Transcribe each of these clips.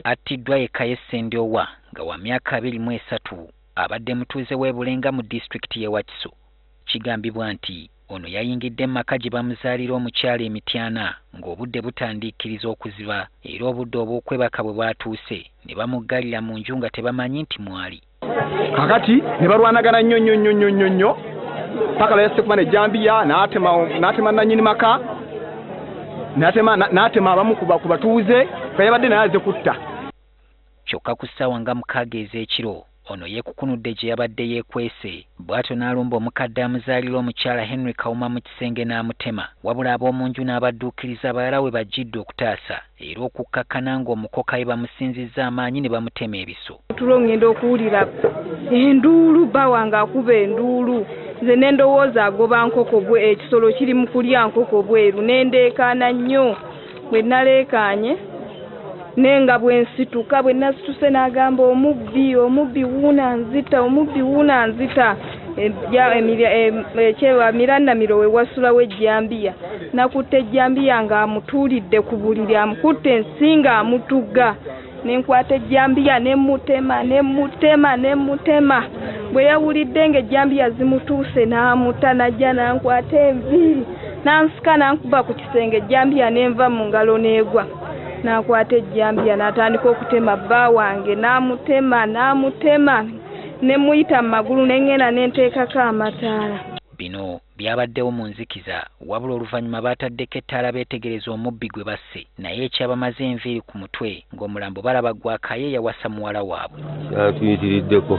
Attiddwa yekka ye Ssendyowa nga wa myaka 23 abadde mutuuze w'e Bulenga mu disitulikiti y'e Wakiso. Kigambibwa nti ono yayingidde mu maka gye bamuzaalira omukyala e Mityana ng'obudde butandiikiriza okuziba era obudde obw'okwebaka bwe bwatuuse ne bamuggalira mu nju nga tebamanyi nti mwali. Kakati ne balwanagana nnyo paka lwa yasse kuba ne Jambiya n'atema nannyini maka n'atema abamu ku batuuze kayabadde naye aze kutta. Kyokka ku ssaawa nga 6 ez'ekiro ono yeekukunudde gye yabadde yeekwese bw'atyo n'alumba omukadde amuzaalira omukyala Henry Kawuma mu kisenge n'amutema, wabula ab'omu nju n'abadduukiriza abalala we bajjidde okutaasa era okukkakkana ng'omukoka ye bamusinzizza amaanyi ne bamutema ebiso. Tulo ngenda okuwulira enduulu bba wange akuba enduulu, nze ne ndowooza agoba nkoko bwe ekisolo kiri mu kulya nkoko bweru n'endeekaana nnyo. Bwe naleekaanye nenga bwensituka bwe nasituse n'agamba omubbi wuuna nzita ekyewa Mirandamiro we wasula w'ejjambiya. Nakutte ejjambiya ng'amutuulidde ku buliri amukutte ensinga amutugga. Nenkwata ejjambiya nemutema. Bwe yawulidde ng'ejjambiya zimutuuse n'amuta najja nankwata enviiri nansika nankuba ku kisenge ejjambiya nenva mu ngalo n'egwa. Nakwata ejjambiya n'atandika okutema bba wange n'amutema ne muyita mu magulu n'engenda n'enteekako amataala. Bino byabaddewo mu nzikiza wabula oluvannyuma baataddeko ettaala beetegereza omubbi gwe basse naye ekyabamaze enviiri ku mutwe ng'omulambo balaba gwakaye yawasa muwala waabwe. Tuyitiriddeko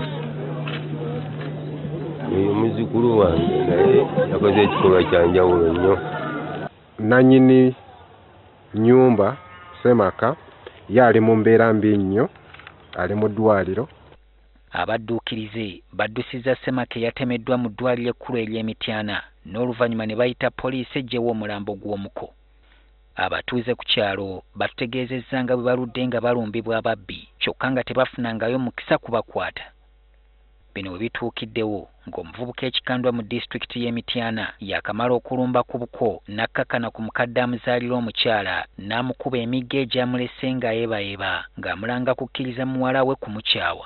muzzukulu wange naye yakoze ekikolwa kya njawulo nnyo. Nannyini nnyumba Semaka yali mu mbeera mbi nnyo, ali mu ddwaliro. Abadduukirize baddusizza Semaka yatemeddwa mu ddwaliro ekkulu ery'e Mityana n'oluvannyuma ne bayita poliisi eggyewo omulambo gw'omuko. Abatuuze ku kyalo batutegeezezza nga bwe baludde nga balumbibwa ababbi kyokka nga tebafunangayo mukisa kubakwata. Bino bwe bituukiddewo ng'omuvubuka ekikandwa mu disitulikiti y'e Mityana yakamala okulumba ku buko n'akkakkana ku mukadde amuzaalira omukyala n'amukuba emiggo egyamulese nga yeebayeeba ng'amulanga kukkiriza muwala we kumukyawa.